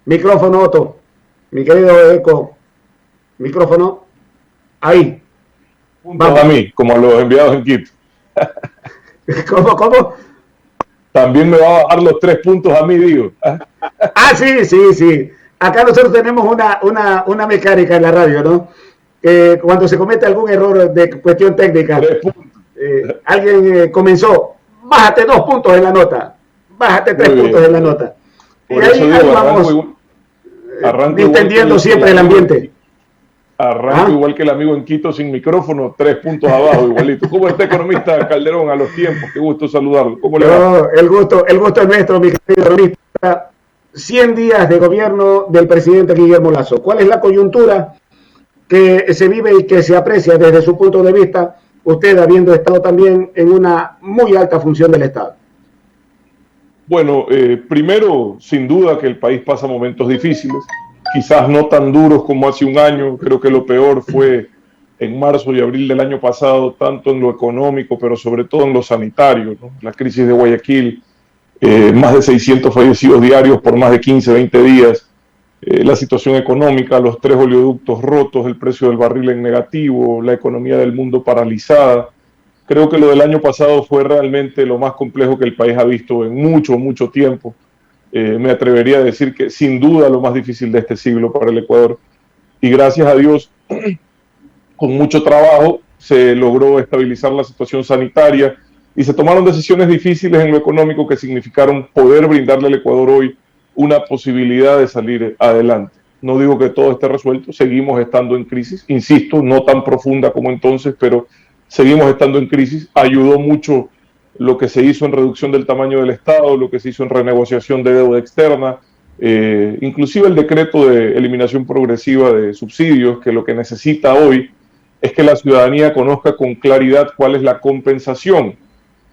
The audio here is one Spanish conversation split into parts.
Micrófono, Otto. Mi querido Eco. Micrófono. Ahí. Puntos a Vamos. mí, como a los enviados en Quito. ¿Cómo? También me va a bajar los 3 puntos a mí, digo. Ah, sí, sí, sí. Acá nosotros tenemos una mecánica en la radio, ¿no? Cuando se comete algún error de cuestión técnica, 3 puntos. alguien comenzó, bájate 2 puntos en la nota, bájate Muy 3 puntos en bien. la nota. Y Por eso ahí digo, vamos arranco igual distendiendo que el siempre el amigo en ambiente. Quito. Arranco ¿Ah? igual que el amigo en Quito sin micrófono, 3 puntos abajo, igualito. ¿Cómo está, economista Calderón, a los tiempos? Qué gusto saludarlo. ¿Cómo le va? No, el gusto es nuestro, mi querido economista. 100 días de gobierno del presidente Guillermo Lasso. ¿Cuál es la coyuntura que se vive y que se aprecia desde su punto de vista, usted habiendo estado también en una muy alta función del Estado? Bueno, primero, sin duda que el país pasa momentos difíciles, quizás no tan duros como hace un año. Creo que lo peor fue en marzo y abril del año pasado, tanto en lo económico, pero sobre todo en lo sanitario, ¿no? La crisis de Guayaquil, más de 600 fallecidos diarios por más de 15, 20 días, la situación económica, los 3 oleoductos rotos, el precio del barril en negativo, la economía del mundo paralizada. Creo que lo del año pasado fue realmente lo más complejo que el país ha visto en mucho, mucho tiempo. Me atrevería a decir que sin duda lo más difícil de este siglo para el Ecuador. Y gracias a Dios, con mucho trabajo, se logró estabilizar la situación sanitaria y se tomaron decisiones difíciles en lo económico que significaron poder brindarle al Ecuador hoy una posibilidad de salir adelante. No digo que todo esté resuelto, seguimos estando en crisis, insisto, no tan profunda como entonces, pero seguimos estando en crisis. Ayudó mucho lo que se hizo en reducción del tamaño del Estado, lo que se hizo en renegociación de deuda externa, inclusive el decreto de eliminación progresiva de subsidios, que lo que necesita hoy es que la ciudadanía conozca con claridad cuál es la compensación,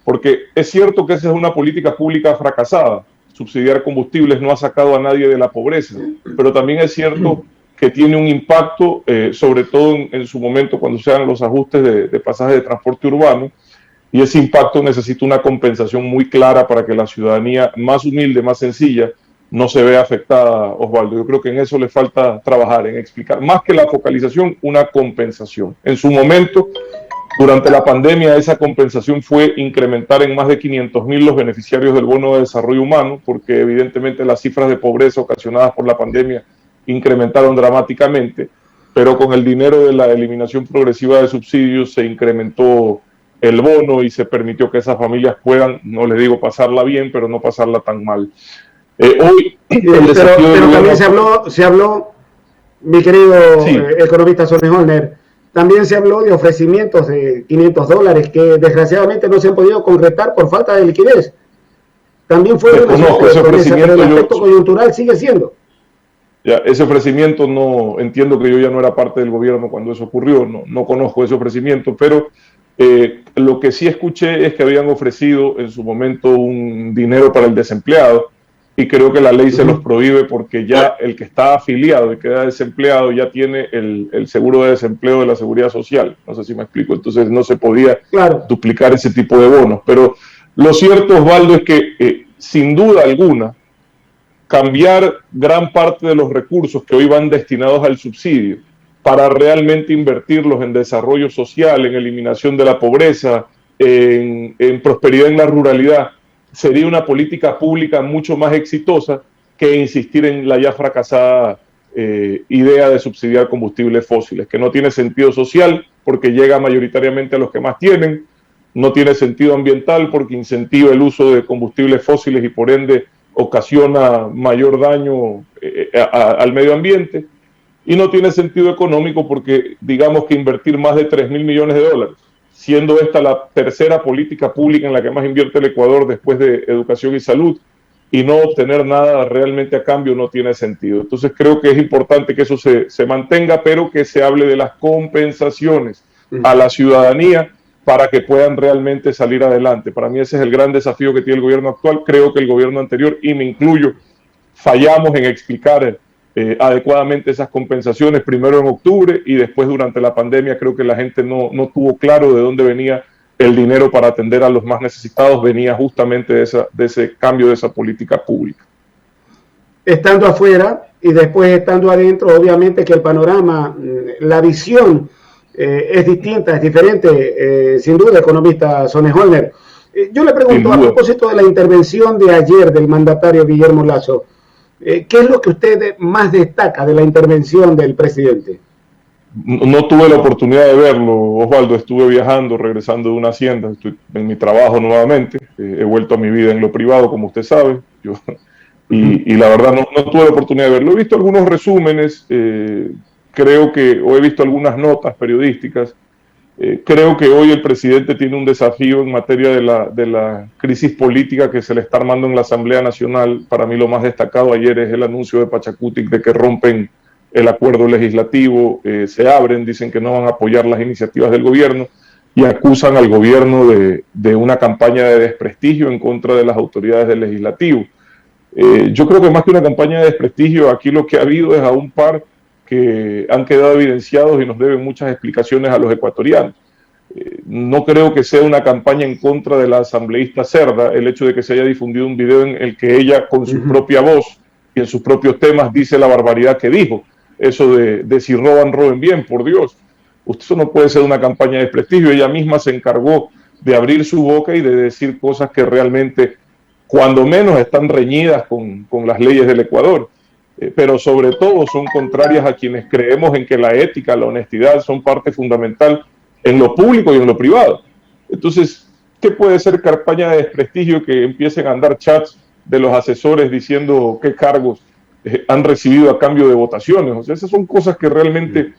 porque es cierto que esa es una política pública fracasada. Subsidiar combustibles no ha sacado a nadie de la pobreza, pero también es cierto que tiene un impacto, sobre todo en su momento cuando se hagan los ajustes de pasajes de transporte urbano, y ese impacto necesita una compensación muy clara para que la ciudadanía más humilde, más sencilla, no se vea afectada, Osvaldo. Yo creo que en eso le falta trabajar, en explicar, más que la focalización, una compensación. En su momento, durante la pandemia, esa compensación fue incrementar en más de 500,000 los beneficiarios del bono de desarrollo humano, porque evidentemente las cifras de pobreza ocasionadas por la pandemia incrementaron dramáticamente, pero con el dinero de la eliminación progresiva de subsidios se incrementó el bono y se permitió que esas familias puedan, no les digo pasarla bien, pero no pasarla tan mal. Hoy el desafío del Pero también gobierno... se habló, mi querido Sí, economista Sonny Holner, también se habló de ofrecimientos de $500 que desgraciadamente no se han podido concretar por falta de liquidez. También fue una desconozco ese promesa, pero el ofrecimiento. aspecto coyuntural sigue siendo. Ya, ese ofrecimiento no, entiendo que yo ya no era parte del gobierno cuando eso ocurrió, no conozco ese ofrecimiento, pero lo que sí escuché es que habían ofrecido en su momento un dinero para el desempleado, y creo que la ley se los prohíbe porque ya el que está afiliado y queda desempleado ya tiene el seguro de desempleo de la Seguridad Social. No sé si me explico. Entonces no se podía Claro. duplicar ese tipo de bonos. Pero lo cierto, Osvaldo, es que sin duda alguna, cambiar gran parte de los recursos que hoy van destinados al subsidio para realmente invertirlos en desarrollo social, en eliminación de la pobreza, en prosperidad en la ruralidad, sería una política pública mucho más exitosa que insistir en la ya fracasada idea de subsidiar combustibles fósiles, que no tiene sentido social porque llega mayoritariamente a los que más tienen, no tiene sentido ambiental porque incentiva el uso de combustibles fósiles y por ende ocasiona mayor daño al medio ambiente, y no tiene sentido económico porque digamos que invertir más de 3,000 millones de dólares, siendo esta la tercera política pública en la que más invierte el Ecuador después de educación y salud, y no obtener nada realmente a cambio, no tiene sentido. Entonces creo que es importante que eso se mantenga, pero que se hable de las compensaciones a la ciudadanía para que puedan realmente salir adelante. Para mí ese es el gran desafío que tiene el gobierno actual. Creo que el gobierno anterior, y me incluyo, fallamos en explicar adecuadamente esas compensaciones, primero en octubre y después durante la pandemia. Creo que la gente no tuvo claro de dónde venía el dinero para atender a los más necesitados, venía justamente de ese cambio de esa política pública. estando afuera y después estando adentro, obviamente que el panorama, la visión es distinta, es diferente, sin duda, economista Sonneholner. Yo le pregunto, a propósito de la intervención de ayer del mandatario Guillermo Lasso, ¿qué es lo que usted más destaca de la intervención del presidente? No tuve la oportunidad de verlo, Osvaldo. Estuve viajando, regresando de una hacienda, estoy en mi trabajo nuevamente. He vuelto a mi vida en lo privado, como usted sabe. Y la verdad no tuve la oportunidad de verlo. He visto algunos resúmenes, creo que, o he visto algunas notas periodísticas. Creo que hoy el presidente tiene un desafío en materia de la crisis política que se le está armando en la Asamblea Nacional. Para mí lo más destacado ayer es el anuncio de Pachacutic de que rompen el acuerdo legislativo, se abren, dicen que no van a apoyar las iniciativas del gobierno y acusan al gobierno de una campaña de desprestigio en contra de las autoridades del legislativo. Yo creo que más que una campaña de desprestigio, aquí lo que ha habido es a un par que han quedado evidenciados y nos deben muchas explicaciones a los ecuatorianos. No creo que sea una campaña en contra de la asambleísta Cerda, el hecho de que se haya difundido un video en el que ella, con su propia voz y en sus propios temas, dice la barbaridad que dijo. Eso de si roban, roben bien, por Dios. Eso no puede ser una campaña de desprestigio. Ella misma se encargó de abrir su boca y de decir cosas que realmente, cuando menos, están reñidas con las leyes del Ecuador. Pero sobre todo son contrarias a quienes creemos en que la ética, la honestidad son parte fundamental en lo público y en lo privado. Entonces, ¿qué puede ser campaña de desprestigio que empiecen a andar chats de los asesores diciendo qué cargos han recibido a cambio de votaciones? O sea, esas son cosas que realmente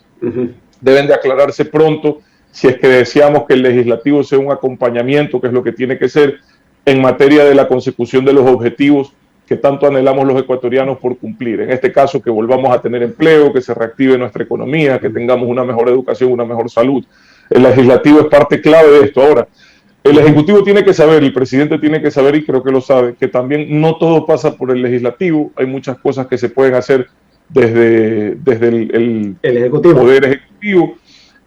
deben de aclararse pronto si es que deseamos que el legislativo sea un acompañamiento, que es lo que tiene que ser, en materia de la consecución de los objetivos que tanto anhelamos los ecuatorianos por cumplir. En este caso, que volvamos a tener empleo, que se reactive nuestra economía, que tengamos una mejor educación, una mejor salud. El legislativo es parte clave de esto. Ahora, el Ejecutivo tiene que saber, el presidente tiene que saber, y creo que lo sabe, que también no todo pasa por el legislativo. Hay muchas cosas que se pueden hacer desde el Poder Ejecutivo,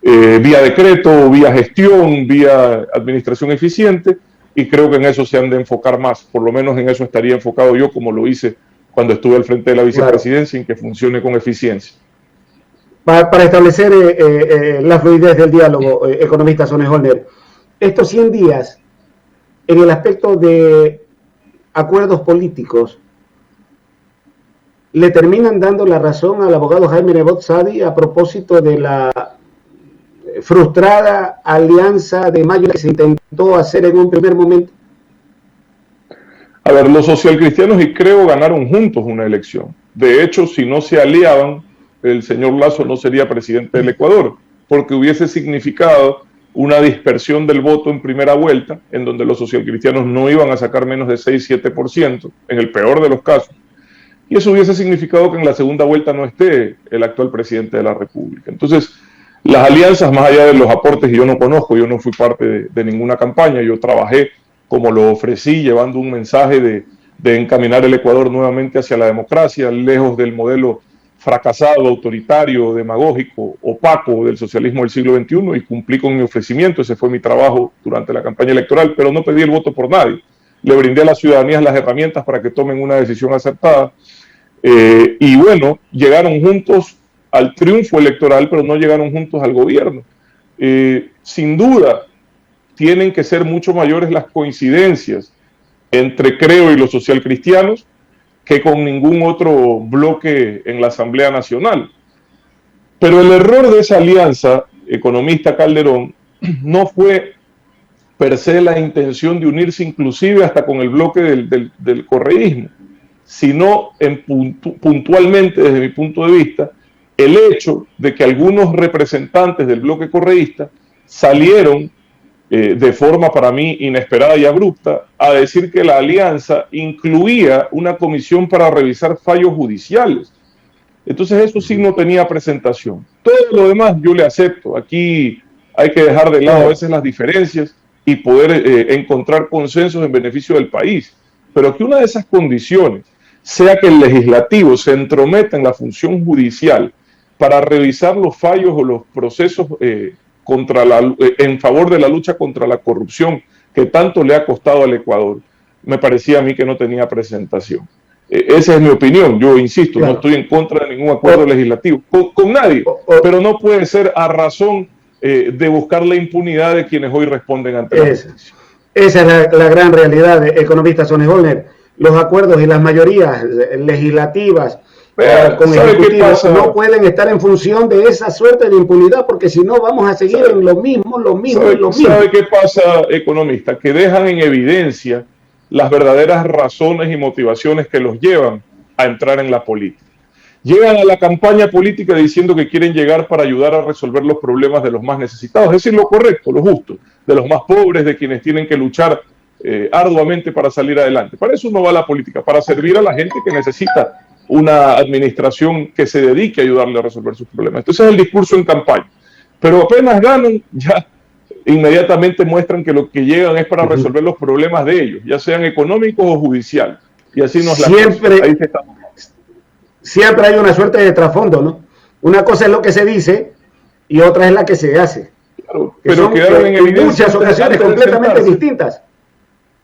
vía decreto, vía gestión, vía administración eficiente, y creo que en eso se han de enfocar más. Por lo menos en eso estaría enfocado yo, como lo hice cuando estuve al frente de la vicepresidencia, en que funcione con eficiencia. Para establecer la fluidez del diálogo, economista Sonneholner, estos 100 días, en el aspecto de acuerdos políticos, le terminan dando la razón al abogado Jaime Nebot Sadi a propósito de la frustrada alianza de mayo que se intentó hacer en un primer momento. A ver, los socialcristianos, y creo, ganaron juntos una elección. De hecho, si no se aliaban, el señor Lasso no sería presidente del Ecuador, porque hubiese significado una dispersión del voto en primera vuelta, en donde los socialcristianos no iban a sacar menos de 6-7%, en el peor de los casos. Y eso hubiese significado que en la segunda vuelta no esté el actual presidente de la República. Entonces, las alianzas, más allá de los aportes que yo no conozco, yo no fui parte de ninguna campaña, yo trabajé como lo ofrecí, llevando un mensaje de encaminar el Ecuador nuevamente hacia la democracia, lejos del modelo fracasado, autoritario, demagógico, opaco del socialismo del siglo XXI, y cumplí con mi ofrecimiento. Ese fue mi trabajo durante la campaña electoral, pero no pedí el voto por nadie. Le brindé a la ciudadanía las herramientas para que tomen una decisión acertada. Y bueno, llegaron juntos al triunfo electoral, pero no llegaron juntos al gobierno. Sin duda, tienen que ser mucho mayores las coincidencias entre Creo y los socialcristianos que con ningún otro bloque en la Asamblea Nacional. Pero el error de esa alianza, economista Calderón, no fue per se la intención de unirse inclusive hasta con el bloque del correísmo, sino puntualmente, desde mi punto de vista, el hecho de que algunos representantes del bloque correísta salieron de forma para mí inesperada y abrupta a decir que la alianza incluía una comisión para revisar fallos judiciales. Entonces eso sí no tenía presentación. Todo lo demás yo le acepto. Aquí hay que dejar de lado a veces las diferencias y poder encontrar consensos en beneficio del país. Pero que una de esas condiciones sea que el legislativo se entrometa en la función judicial para revisar los fallos o los procesos en favor de la lucha contra la corrupción que tanto le ha costado al Ecuador, me parecía a mí que no tenía presentación. Esa es mi opinión. Yo insisto, claro, no estoy en contra de ningún acuerdo legislativo, con nadie, pero no puede ser a razón de buscar la impunidad de quienes hoy responden ante la justicia. Esa es la gran realidad, economista Sonny Holner. Los acuerdos y las mayorías legislativas con ejecutivos no pueden estar en función de esa suerte de impunidad, porque si no vamos a seguir en lo mismo. ¿Sabe qué pasa, economista? Que dejan en evidencia las verdaderas razones y motivaciones que los llevan a entrar en la política. Llegan a la campaña política diciendo que quieren llegar para ayudar a resolver los problemas de los más necesitados, es decir, lo correcto, lo justo, de los más pobres, de quienes tienen que luchar arduamente para salir adelante. Para eso no va la política, para servir a la gente que necesita una administración que se dedique a ayudarle a resolver sus problemas. Entonces es el discurso en campaña. Pero apenas ganan, ya inmediatamente muestran que lo que llegan es para resolver los problemas de ellos, ya sean económicos o judiciales. Y así nos la siempre hay una suerte de trasfondo, ¿no? Una cosa es lo que se dice y otra es la que se hace. Claro, pero quedaron en evidencia muchas ocasiones completamente distintas.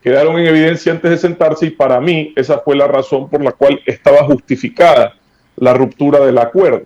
Quedaron en evidencia antes de sentarse y para mí esa fue la razón por la cual estaba justificada la ruptura del acuerdo.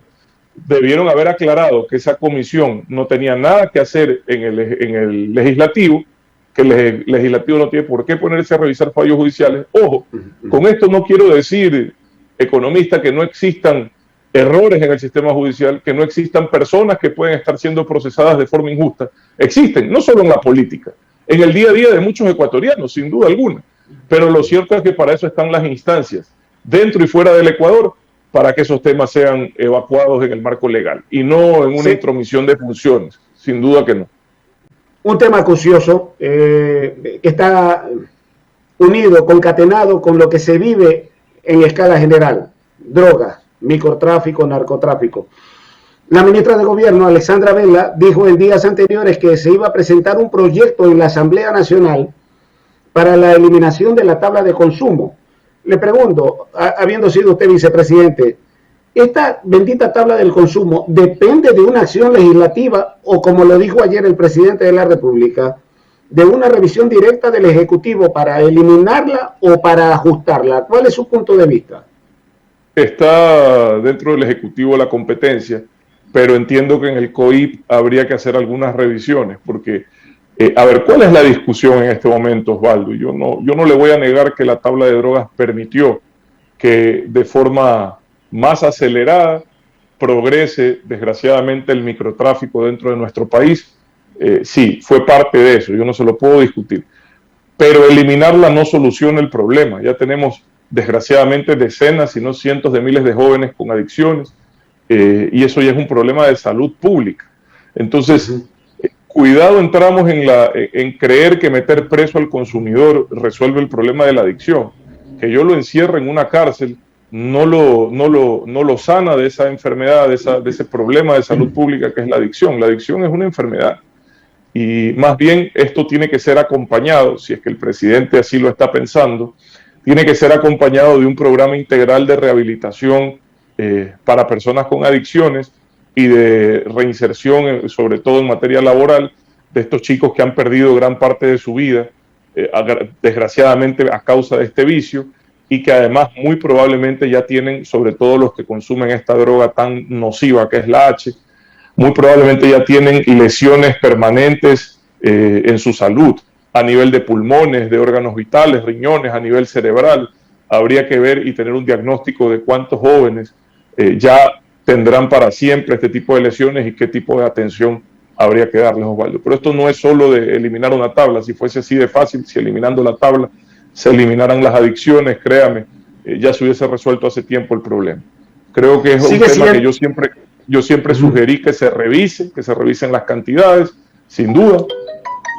Debieron haber aclarado que esa comisión no tenía nada que hacer en el legislativo, que el legislativo no tiene por qué ponerse a revisar fallos judiciales. Ojo, con esto no quiero decir, economista, que no existan errores en el sistema judicial, que no existan personas que pueden estar siendo procesadas de forma injusta. Existen, no solo en la política, en el día a día de muchos ecuatorianos, sin duda alguna. Pero lo cierto es que para eso están las instancias, dentro y fuera del Ecuador, para que esos temas sean evacuados en el marco legal y no en una intromisión de funciones, sin duda que no. Un tema acucioso que está unido, concatenado con lo que se vive en escala general: drogas, microtráfico, narcotráfico. La ministra de Gobierno, Alexandra Vela, dijo en días anteriores que se iba a presentar un proyecto en la Asamblea Nacional para la eliminación de la tabla de consumo. Le pregunto, habiendo sido usted vicepresidente, ¿esta bendita tabla del consumo depende de una acción legislativa o, como lo dijo ayer el presidente de la República, de una revisión directa del Ejecutivo para eliminarla o para ajustarla? ¿Cuál es su punto de vista? Está dentro del Ejecutivo la competencia, pero entiendo que en el COIP habría que hacer algunas revisiones, porque, a ver, ¿cuál es la discusión en este momento, Osvaldo? Yo no le voy a negar que la tabla de drogas permitió que de forma más acelerada progrese, desgraciadamente, el microtráfico dentro de nuestro país. Sí, fue parte de eso, yo no se lo puedo discutir. Pero eliminarla no soluciona el problema. Ya tenemos, desgraciadamente, decenas, si no cientos de miles de jóvenes con adicciones, y eso ya es un problema de salud pública. Entonces, cuidado entramos en creer que meter preso al consumidor resuelve el problema de la adicción. Que yo lo encierre en una cárcel no lo sana de esa enfermedad, de ese problema de salud pública que es la adicción. La adicción es una enfermedad. Y más bien esto tiene que ser acompañado, si es que el presidente así lo está pensando, tiene que ser acompañado de un programa integral de rehabilitación para personas con adicciones y de reinserción, sobre todo en materia laboral, de estos chicos que han perdido gran parte de su vida, desgraciadamente a causa de este vicio, y que además muy probablemente ya tienen, sobre todo los que consumen esta droga tan nociva que es la H, muy probablemente ya tienen lesiones permanentes en su salud, a nivel de pulmones, de órganos vitales, riñones, a nivel cerebral. Habría que ver y tener un diagnóstico de cuántos jóvenes ya tendrán para siempre este tipo de lesiones y qué tipo de atención habría que darles, Osvaldo. Pero esto no es solo de eliminar una tabla. Si fuese así de fácil, si eliminando la tabla se eliminaran las adicciones, créame, ya se hubiese resuelto hace tiempo el problema. Creo que es un tema que yo siempre sugerí que se revisen las cantidades, sin duda.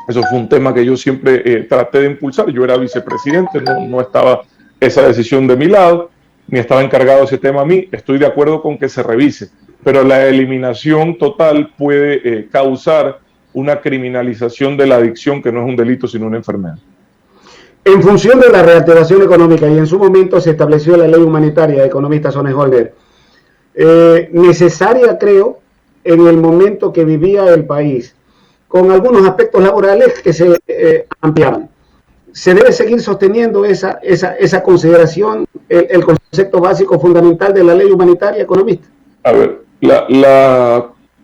Eso fue un tema que yo siempre traté de impulsar. Yo era vicepresidente, no estaba esa decisión de mi lado, ni estaba encargado de ese tema a mí. Estoy de acuerdo con que se revise, pero la eliminación total puede causar una criminalización de la adicción, que no es un delito, sino una enfermedad. En función de la reactivación económica, y en su momento se estableció la ley humanitaria, economista Sonny Holner, necesaria, creo, en el momento que vivía el país, con algunos aspectos laborales que se ampliaban. ¿se debe seguir sosteniendo esa consideración, el concepto básico fundamental de la ley humanitaria, economista? A ver,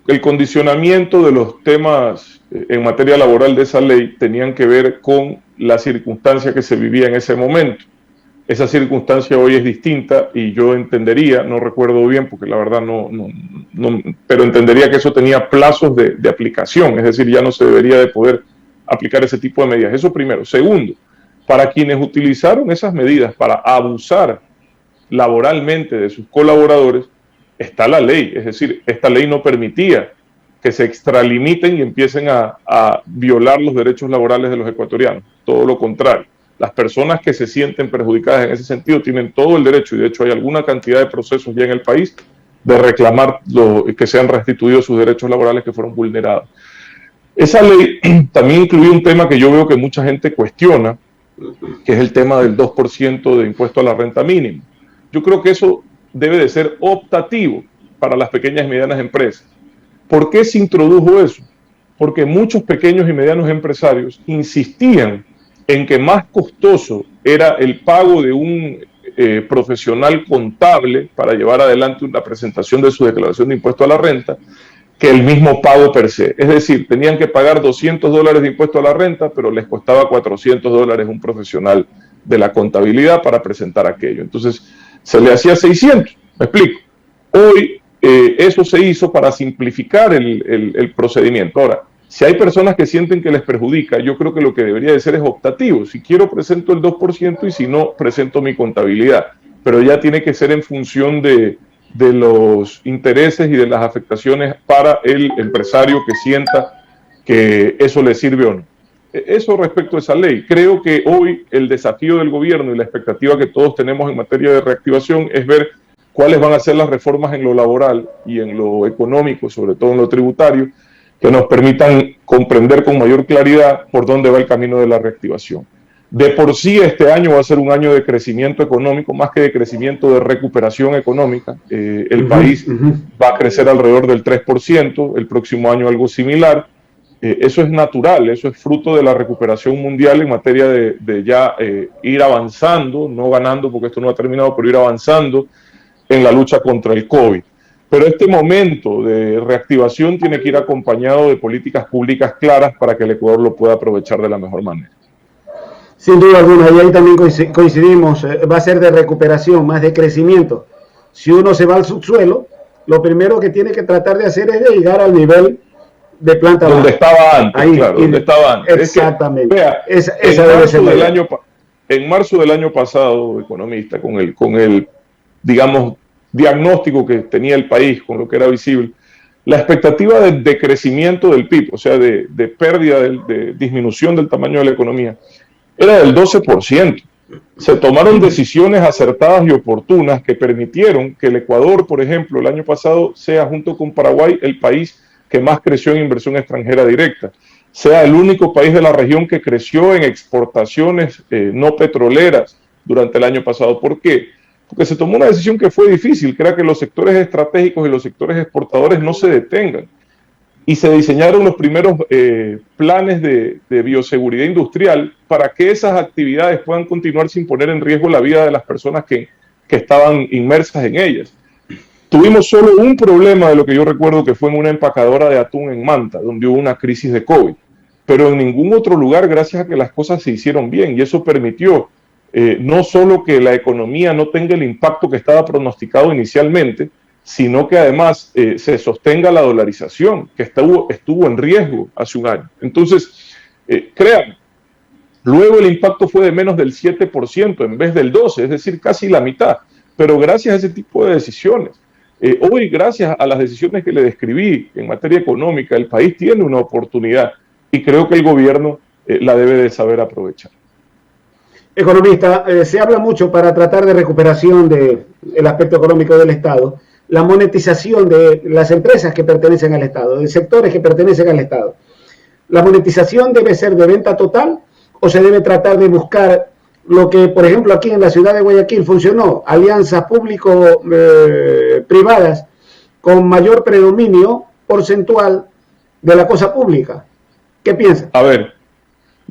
el condicionamiento de los temas en materia laboral de esa ley tenían que ver con la circunstancia que se vivía en ese momento. Esa circunstancia hoy es distinta y yo entendería, no recuerdo bien porque la verdad no, pero entendería que eso tenía plazos de aplicación, es decir, ya no se debería de poder aplicar ese tipo de medidas. Eso primero. Segundo, para quienes utilizaron esas medidas para abusar laboralmente de sus colaboradores, está la ley, es decir, esta ley no permitía que se extralimiten y empiecen a violar los derechos laborales de los ecuatorianos, todo lo contrario. Las personas que se sienten perjudicadas en ese sentido tienen todo el derecho, y de hecho hay alguna cantidad de procesos ya en el país, de reclamar que sean restituidos sus derechos laborales que fueron vulnerados. Esa ley también incluye un tema que yo veo que mucha gente cuestiona, que es el tema del 2% de impuesto a la renta mínima. Yo creo que eso debe de ser optativo para las pequeñas y medianas empresas. ¿Por qué se introdujo eso? Porque muchos pequeños y medianos empresarios insistían en que más costoso era el pago de un profesional contable para llevar adelante la presentación de su declaración de impuesto a la renta que el mismo pago per se. Es decir, tenían que pagar $200 de impuesto a la renta, pero les costaba $400 un profesional de la contabilidad para presentar aquello. Entonces, se le hacía 600, me explico. Hoy eso se hizo para simplificar el procedimiento. Ahora, si hay personas que sienten que les perjudica, yo creo que lo que debería de ser es optativo. Si quiero, presento el 2% y si no, presento mi contabilidad. Pero ya tiene que ser en función de los intereses y de las afectaciones para el empresario que sienta que eso le sirve o no. Eso respecto a esa ley. Creo que hoy el desafío del gobierno y la expectativa que todos tenemos en materia de reactivación es ver cuáles van a ser las reformas en lo laboral y en lo económico, sobre todo en lo tributario, que nos permitan comprender con mayor claridad por dónde va el camino de la reactivación. De por sí este año va a ser un año de crecimiento económico, más que de crecimiento, de recuperación económica. El país va a crecer alrededor del 3%, el próximo año algo similar. Eso es natural, eso es fruto de la recuperación mundial en materia de ya ir avanzando, no ganando porque esto no ha terminado, pero ir avanzando en la lucha contra el COVID. Pero este momento de reactivación tiene que ir acompañado de políticas públicas claras para que el Ecuador lo pueda aprovechar de la mejor manera. Sin duda alguna, y ahí también coincidimos, va a ser de recuperación, más de crecimiento. Si uno se va al subsuelo, lo primero que tiene que tratar de hacer es de llegar al nivel de planta baja. Donde estaba antes, ahí, claro, donde estaba antes. Exactamente. Es que, en marzo del año pasado, economista, con el digamos, diagnóstico que tenía el país, con lo que era visible, la expectativa de crecimiento del PIB, o sea, de pérdida, de disminución del tamaño de la economía, era del 12%. Se tomaron decisiones acertadas y oportunas que permitieron que el Ecuador, por ejemplo, el año pasado sea, junto con Paraguay, el país que más creció en inversión extranjera directa, sea el único país de la región que creció en exportaciones no petroleras durante el año pasado. ¿Por qué? Porque se tomó una decisión que fue difícil, que era que los sectores estratégicos y los sectores exportadores no se detengan. Y se diseñaron los primeros planes de bioseguridad industrial para que esas actividades puedan continuar sin poner en riesgo la vida de las personas que estaban inmersas en ellas. Tuvimos solo un problema de lo que yo recuerdo, que fue en una empacadora de atún en Manta, donde hubo una crisis de COVID. Pero en ningún otro lugar, gracias a que las cosas se hicieron bien, y eso permitió no solo que la economía no tenga el impacto que estaba pronosticado inicialmente, sino que además se sostenga la dolarización, que estuvo en riesgo hace un año. Entonces, créanme, luego el impacto fue de menos del 7% en vez del 12%, es decir, casi la mitad. Pero gracias a ese tipo de decisiones, hoy, gracias a las decisiones que le describí en materia económica, el país tiene una oportunidad y creo que el gobierno la debe de saber aprovechar. Economista, se habla mucho para tratar de recuperación del aspecto económico del Estado, la monetización de las empresas que pertenecen al Estado, de sectores que pertenecen al Estado. ¿La monetización debe ser de venta total o se debe tratar de buscar lo que, por ejemplo, aquí en la ciudad de Guayaquil funcionó, alianzas público-privadas con mayor predominio porcentual de la cosa pública? ¿Qué piensa? A ver,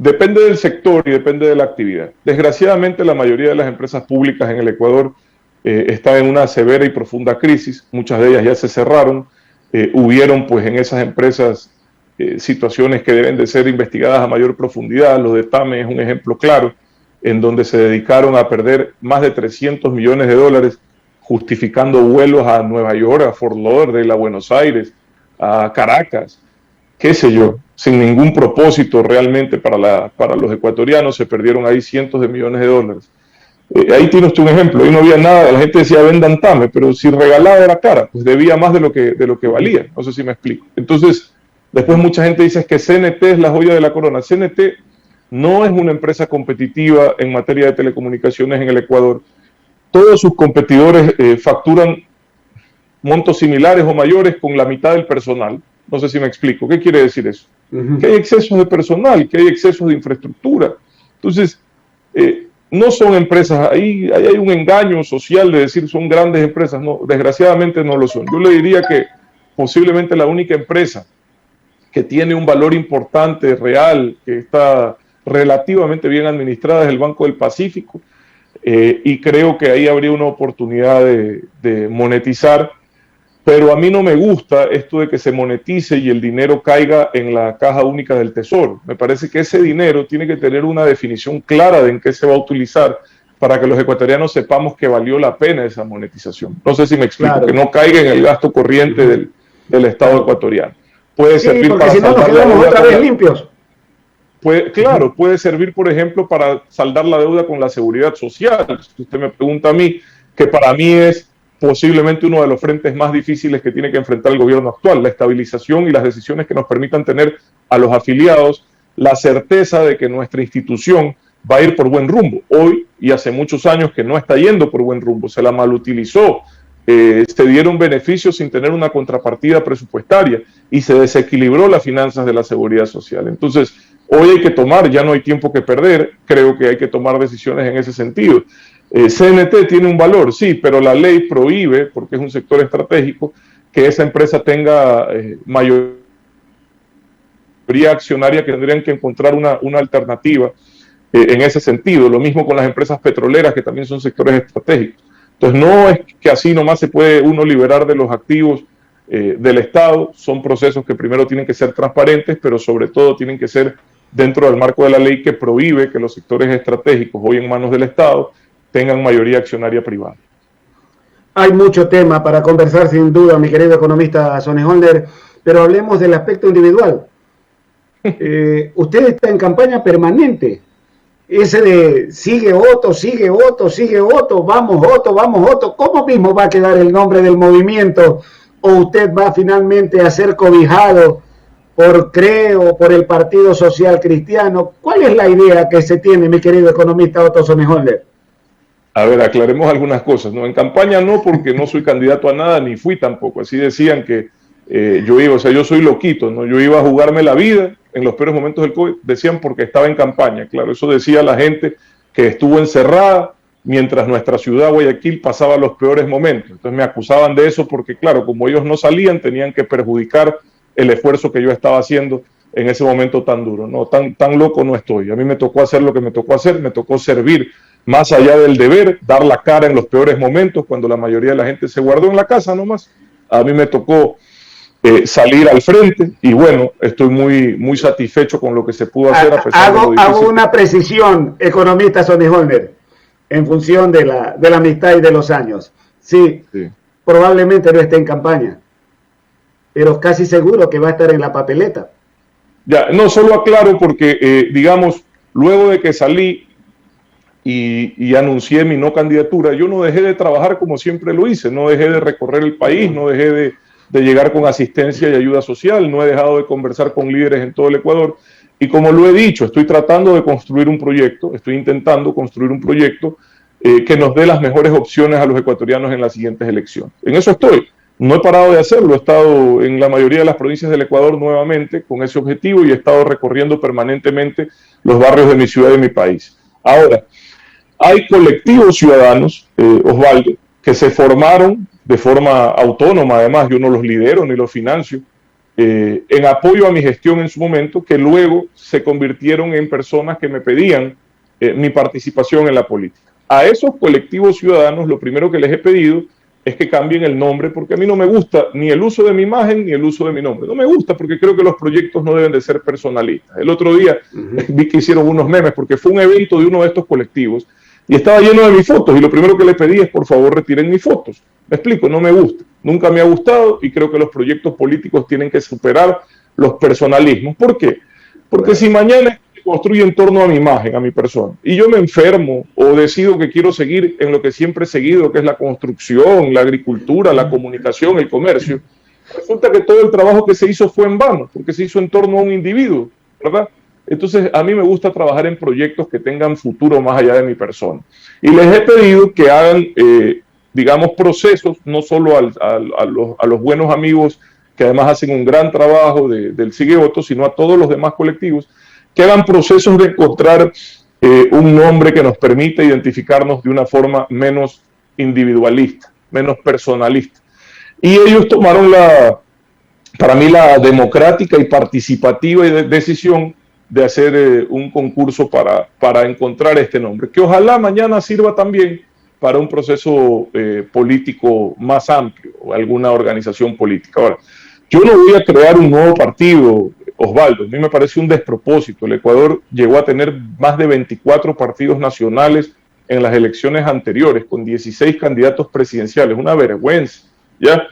Depende del sector y depende de la actividad. Desgraciadamente, la mayoría de las empresas públicas en el Ecuador están en una severa y profunda crisis. Muchas de ellas ya se cerraron. Hubieron, pues, en esas empresas situaciones que deben de ser investigadas a mayor profundidad. Los de TAME es un ejemplo claro, en donde se dedicaron a perder más de 300 millones de dólares justificando vuelos a Nueva York, a Fort Lauderdale, a Buenos Aires, a Caracas, qué sé yo, sin ningún propósito realmente para los ecuatorianos. Se perdieron ahí cientos de millones de dólares. Ahí tiene usted un ejemplo. Ahí no había nada, la gente decía vendan TAME, pero si regalaba era cara, pues debía más de lo que valía. No sé si me explico. Entonces, después mucha gente dice que CNT es la joya de la corona. CNT no es una empresa competitiva en materia de telecomunicaciones en el Ecuador. Todos sus competidores facturan montos similares o mayores con la mitad del personal. No sé si me explico. ¿Qué quiere decir eso? Que hay excesos de personal, que hay excesos de infraestructura. Entonces, no son empresas, ahí hay un engaño social de decir son grandes empresas. No, desgraciadamente no lo son. Yo le diría que posiblemente la única empresa que tiene un valor importante, real, que está relativamente bien administrada es el Banco del Pacífico, y creo que ahí habría una oportunidad de monetizar. Pero a mí no me gusta esto de que se monetice y el dinero caiga en la caja única del tesoro. Me parece que ese dinero tiene que tener una definición clara de en qué se va a utilizar para que los ecuatorianos sepamos que valió la pena esa monetización. No sé si me explico, claro, que no caiga en el gasto corriente del Estado ecuatoriano. Puede servir para si no nos quedamos otra vez limpios. Claro, puede servir, por ejemplo, para saldar la deuda con la seguridad social. Si usted me pregunta a mí, que para mí es posiblemente uno de los frentes más difíciles que tiene que enfrentar el gobierno actual, la estabilización y las decisiones que nos permitan tener a los afiliados la certeza de que nuestra institución va a ir por buen rumbo. Hoy, y hace muchos años que no está yendo por buen rumbo, se la malutilizó, se dieron beneficios sin tener una contrapartida presupuestaria y se desequilibró las finanzas de la seguridad social. Entonces, hoy hay que tomar, ya no hay tiempo que perder, creo que hay que tomar decisiones en ese sentido. CNT tiene un valor, sí, pero la ley prohíbe, porque es un sector estratégico, que esa empresa tenga mayoría accionaria, que tendrían que encontrar una alternativa en ese sentido. Lo mismo con las empresas petroleras, que también son sectores estratégicos. Entonces, no es que así nomás se puede uno liberar de los activos del Estado. Son procesos que primero tienen que ser transparentes, pero sobre todo tienen que ser dentro del marco de la ley que prohíbe que los sectores estratégicos, hoy en manos del Estado, tengan mayoría accionaria privada. Hay mucho tema para conversar, sin duda, mi querido economista Sonny Holder, pero hablemos del aspecto individual. Usted está en campaña permanente. Ese de sigue Otto, sigue Otto, sigue Otto, vamos Otto, vamos Otto. ¿Cómo mismo va a quedar el nombre del movimiento? ¿O usted va finalmente a ser cobijado por CREO, por el Partido Social Cristiano? ¿Cuál es la idea que se tiene, mi querido economista Otto Sonny Holder? A ver, aclaremos algunas cosas, ¿no? En campaña no, porque no soy candidato a nada, ni fui tampoco. Así decían que yo iba, o sea, yo soy loquito, ¿no? Yo iba a jugarme la vida en los peores momentos del COVID, decían porque estaba en campaña. Claro, eso decía la gente que estuvo encerrada mientras nuestra ciudad, Guayaquil, pasaba los peores momentos. Entonces me acusaban de eso porque, claro, como ellos no salían, tenían que perjudicar el esfuerzo que yo estaba haciendo en ese momento tan duro. No, tan loco no estoy. A mí me tocó hacer lo que me tocó hacer, me tocó servir más allá del deber, dar la cara en los peores momentos, cuando la mayoría de la gente se guardó en la casa nomás. A mí me tocó salir al frente y bueno, estoy muy satisfecho con lo que se pudo hacer. A pesar de lo difícil. Hago una precisión, economista Sonny Holder, en función de la amistad y de los años. Sí, probablemente no esté en campaña, pero casi seguro que va a estar en la papeleta. Ya, no, solo aclaro porque, digamos, luego de que salí y anuncié mi no candidatura, yo no dejé de trabajar como siempre lo hice, no dejé de recorrer el país, no dejé de llegar con asistencia y ayuda social, no he dejado de conversar con líderes en todo el Ecuador, y como lo he dicho, estoy tratando de construir un proyecto, estoy intentando construir un proyecto que nos dé las mejores opciones a los ecuatorianos en las siguientes elecciones. En eso estoy. No he parado de hacerlo, he estado en la mayoría de las provincias del Ecuador nuevamente con ese objetivo y he estado recorriendo permanentemente los barrios de mi ciudad y de mi país. Ahora, hay colectivos ciudadanos, Osvaldo, que se formaron de forma autónoma, además yo no los lidero ni los financio, en apoyo a mi gestión en su momento, que luego se convirtieron en personas que me pedían mi participación en la política. A esos colectivos ciudadanos lo primero que les he pedido es que cambien el nombre, porque a mí no me gusta ni el uso de mi imagen ni el uso de mi nombre. No me gusta porque creo que los proyectos no deben de ser personalistas. El otro día vi que hicieron unos memes porque fue un evento de uno de estos colectivos y estaba lleno de mis fotos y lo primero que le pedí es por favor retiren mis fotos. Me explico, no me gusta, nunca me ha gustado y creo que los proyectos políticos tienen que superar los personalismos. ¿Por qué? Porque si mañana construye en torno a mi imagen, a mi persona, y yo me enfermo o decido que quiero seguir en lo que siempre he seguido, que es la construcción, la agricultura, la comunicación, el comercio, resulta que todo el trabajo que se hizo fue en vano, porque se hizo en torno a un individuo, ¿verdad? Entonces, a mí me gusta trabajar en proyectos que tengan futuro más allá de mi persona. Y les he pedido que hagan, digamos, procesos, no solo a los buenos amigos que además hacen un gran trabajo del Sigue Otto, sino a todos los demás colectivos, que hagan procesos de encontrar un nombre que nos permita identificarnos de una forma menos individualista, menos personalista. Y ellos tomaron para mí la democrática y participativa decisión de hacer un concurso para encontrar este nombre, que ojalá mañana sirva también para un proceso político más amplio o alguna organización política. Ahora, yo no voy a crear un nuevo partido, Osvaldo, a mí me parece un despropósito. El Ecuador llegó a tener más de 24 partidos nacionales en las elecciones anteriores, con 16 candidatos presidenciales, una vergüenza, ¿ya?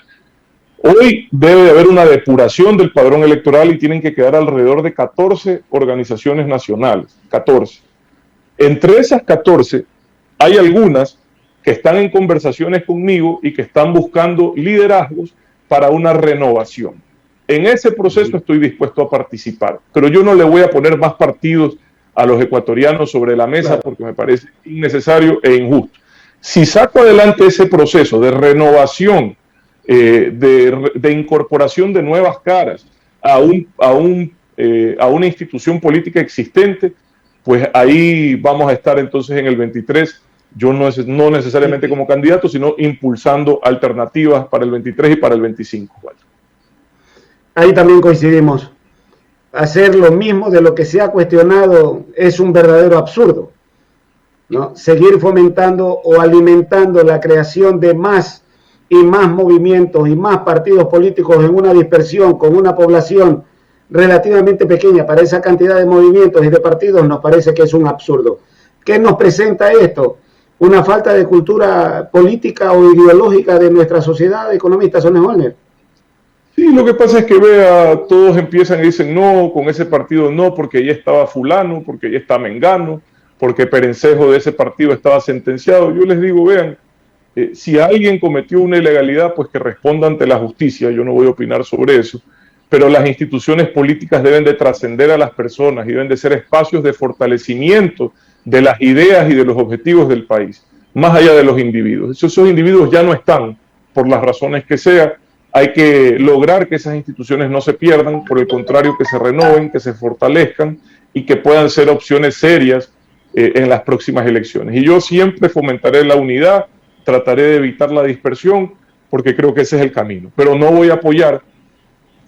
Hoy debe de haber una depuración del padrón electoral y tienen que quedar alrededor de 14 organizaciones nacionales, 14. Entre esas 14 hay algunas que están en conversaciones conmigo y que están buscando liderazgos para una renovación. En ese proceso estoy dispuesto a participar, pero yo no le voy a poner más partidos a los ecuatorianos sobre la mesa porque me parece innecesario e injusto. Si saco adelante ese proceso de renovación, de incorporación de nuevas caras a una institución política existente, pues ahí vamos a estar entonces en el 23, yo no necesariamente como candidato, sino impulsando alternativas para el 23 y para el 25. Ahí también coincidimos. Hacer lo mismo de lo que se ha cuestionado es un verdadero absurdo, ¿no? Seguir fomentando o alimentando la creación de más y más movimientos y más partidos políticos en una dispersión con una población relativamente pequeña para esa cantidad de movimientos y de partidos nos parece que es un absurdo. ¿Qué nos presenta esto? Una falta de cultura política o ideológica de nuestra sociedad, economista Sonny Holner. Sí, lo que pasa es que todos empiezan y dicen no, con ese partido no, porque ya estaba fulano, porque ya está mengano, porque Perencejo de ese partido estaba sentenciado. Yo les digo, vean, si alguien cometió una ilegalidad, pues que responda ante la justicia, yo no voy a opinar sobre eso, pero las instituciones políticas deben de trascender a las personas y deben de ser espacios de fortalecimiento de las ideas y de los objetivos del país, más allá de los individuos. Esos individuos ya no están, por las razones que sea. Hay que lograr que esas instituciones no se pierdan, por el contrario, que se renueven, que se fortalezcan y que puedan ser opciones serias en las próximas elecciones. Y yo siempre fomentaré la unidad, trataré de evitar la dispersión, porque creo que ese es el camino. Pero no voy a apoyar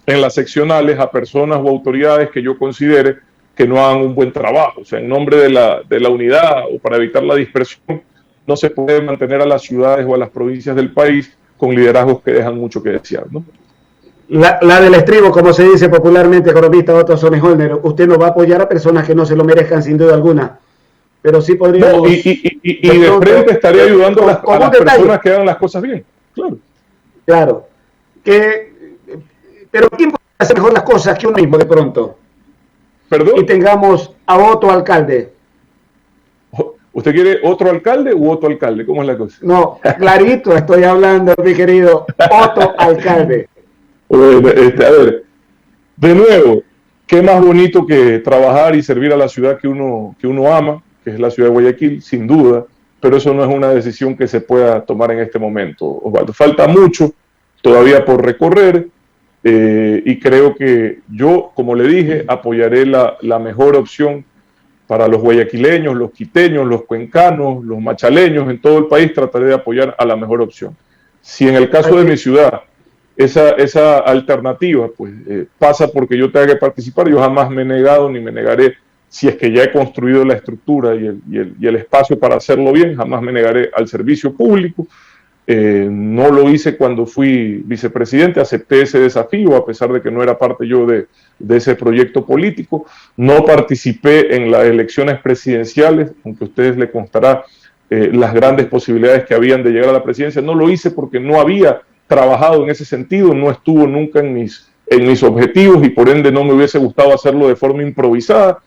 en las seccionales a personas o autoridades que yo considere que no hagan un buen trabajo. O sea, en nombre de la unidad o para evitar la dispersión, no se puede mantener a las ciudades o a las provincias del país con liderazgos que dejan mucho que desear, ¿no? La del estribo, como se dice popularmente, economista Otto Sonny Holner, usted no va a apoyar a personas que no se lo merezcan sin duda alguna, pero sí podría... No, y de frente estaría ayudando a las personas que hagan las cosas bien, claro. Claro. Pero ¿quién puede hacer mejor las cosas que uno mismo de pronto? ¿Perdón? Y tengamos a Otto alcalde. ¿Usted quiere otro alcalde u otro alcalde? ¿Cómo es la cosa? No, clarito estoy hablando, mi querido Otto alcalde. Bueno, a ver, de nuevo, qué más bonito que trabajar y servir a la ciudad que uno ama, que es la ciudad de Guayaquil, sin duda, pero eso no es una decisión que se pueda tomar en este momento, Osvaldo. Falta mucho todavía por recorrer y creo que yo, como le dije, apoyaré la mejor opción para los guayaquileños, los quiteños, los cuencanos, los machaleños, en todo el país trataré de apoyar a la mejor opción. Si en el caso de mi ciudad esa alternativa pues pasa porque yo tenga que participar. Yo jamás me he negado ni me negaré, si es que ya he construido la estructura y el espacio para hacerlo bien, jamás me negaré al servicio público. No lo hice cuando fui vicepresidente, acepté ese desafío a pesar de que no era parte yo de ese proyecto político. No participé en las elecciones presidenciales, aunque a ustedes les constará las grandes posibilidades que habían de llegar a la presidencia. No lo hice porque no había trabajado en ese sentido, no estuvo nunca en mis objetivos y por ende no me hubiese gustado hacerlo de forma improvisada,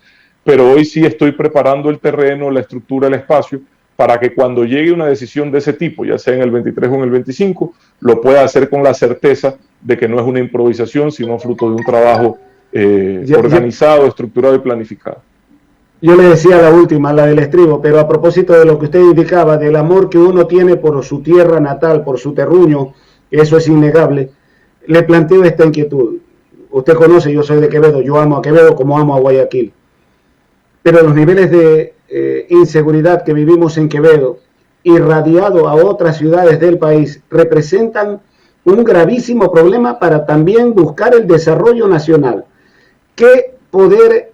pero hoy sí estoy preparando el terreno, la estructura, el espacio, para que cuando llegue una decisión de ese tipo, ya sea en el 23 o en el 25, lo pueda hacer con la certeza de que no es una improvisación, sino fruto de un trabajo organizado, estructurado y planificado. Yo le decía la última, la del estribo, pero a propósito de lo que usted indicaba, del amor que uno tiene por su tierra natal, por su terruño, eso es innegable, le planteo esta inquietud. Usted conoce, yo soy de Quevedo, yo amo a Quevedo como amo a Guayaquil, pero los niveles de inseguridad que vivimos en Quevedo, irradiado a otras ciudades del país, representan un gravísimo problema para también buscar el desarrollo nacional. ¿Qué poder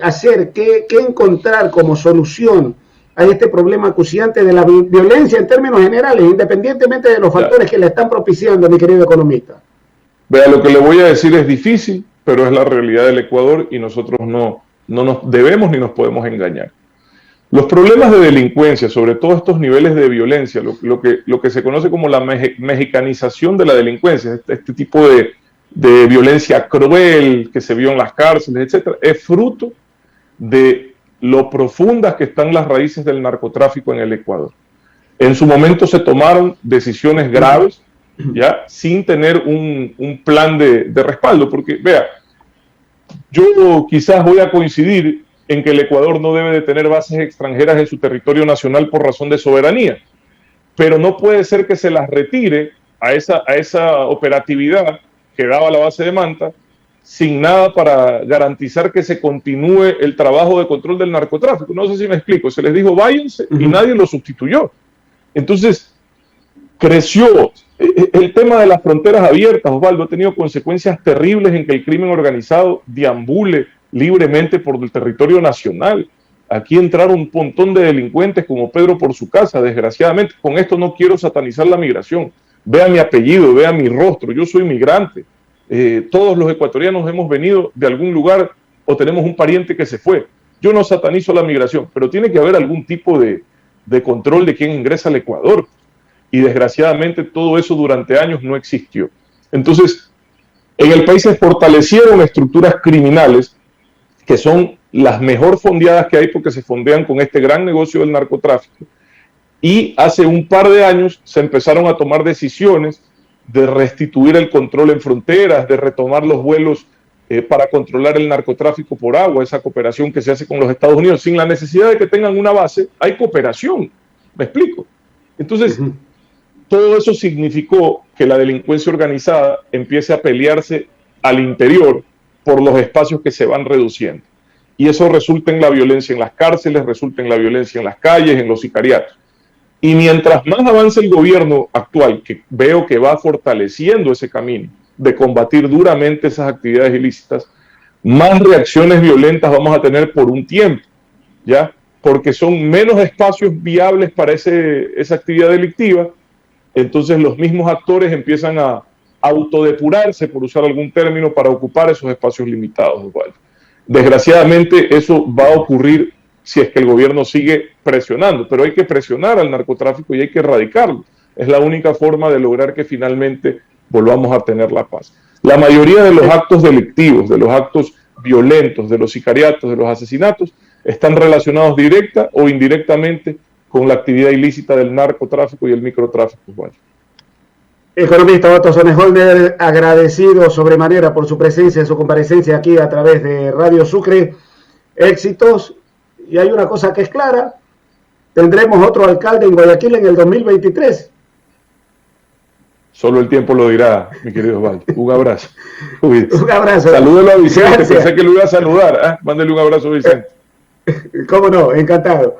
hacer, qué encontrar como solución a este problema acuciante de la violencia en términos generales, independientemente de los factores que le están propiciando, mi querido economista? Vea, lo que le voy a decir es difícil, pero es la realidad del Ecuador y nosotros no nos debemos ni nos podemos engañar. Los problemas de delincuencia, sobre todo estos niveles de violencia, lo que se conoce como la mexicanización de la delincuencia, este tipo de violencia cruel que se vio en las cárceles, etcétera, es fruto de lo profundas que están las raíces del narcotráfico en el Ecuador. En su momento se tomaron decisiones graves, ya sin tener un plan de respaldo, porque vea, yo quizás voy a coincidir en que el Ecuador no debe de tener bases extranjeras en su territorio nacional por razón de soberanía, pero no puede ser que se las retire a esa operatividad que daba la base de Manta, sin nada para garantizar que se continúe el trabajo de control del narcotráfico. No sé si me explico, se les dijo váyanse y nadie lo sustituyó. Entonces, creció. El tema de las fronteras abiertas, Osvaldo, ha tenido consecuencias terribles en que el crimen organizado deambule libremente por el territorio nacional. Aquí entraron un montón de delincuentes como Pedro por su casa, desgraciadamente. Con esto no quiero satanizar la migración. Vea mi apellido, vea mi rostro, yo soy migrante. Todos los ecuatorianos hemos venido de algún lugar o tenemos un pariente que se fue. Yo no satanizo la migración, pero tiene que haber algún tipo de control de quién ingresa al Ecuador. Y desgraciadamente todo eso durante años no existió. Entonces, en el país se fortalecieron estructuras criminales que son las mejor fondeadas que hay porque se fondean con este gran negocio del narcotráfico. Y hace un par de años se empezaron a tomar decisiones de restituir el control en fronteras, de retomar los vuelos para controlar el narcotráfico por agua, esa cooperación que se hace con los Estados Unidos, sin la necesidad de que tengan una base, hay cooperación. ¿Me explico? Entonces, todo eso significó que la delincuencia organizada empiece a pelearse al interior por los espacios que se van reduciendo. Y eso resulta en la violencia en las cárceles, resulta en la violencia en las calles, en los sicariatos. Y mientras más avance el gobierno actual, que veo que va fortaleciendo ese camino de combatir duramente esas actividades ilícitas, más reacciones violentas vamos a tener por un tiempo, ¿ya? Porque son menos espacios viables para esa actividad delictiva. Entonces los mismos actores empiezan a autodepurarse, por usar algún término, para ocupar esos espacios limitados. Igual. Desgraciadamente eso va a ocurrir si es que el gobierno sigue presionando, pero hay que presionar al narcotráfico y hay que erradicarlo. Es la única forma de lograr que finalmente volvamos a tener la paz. La mayoría de los actos delictivos, de los actos violentos, de los sicariatos, de los asesinatos, están relacionados directa o indirectamente con la actividad ilícita del narcotráfico y el microtráfico. Bueno. Economista Otto Sonnenholder, agradecido sobremanera por su presencia, su comparecencia aquí a través de Radio Sucre. Éxitos. Y hay una cosa que es clara, tendremos otro alcalde en Guayaquil en el 2023. Solo el tiempo lo dirá, mi querido Osvaldo. Un abrazo. Un abrazo. Salúdelo a Vicente, gracias. Pensé que lo iba a saludar. ¿Eh? Mándele un abrazo a Vicente. Cómo no, encantado.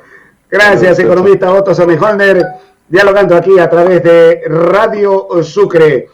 Gracias, economista Otto Sonnenholder, dialogando aquí a través de Radio Sucre.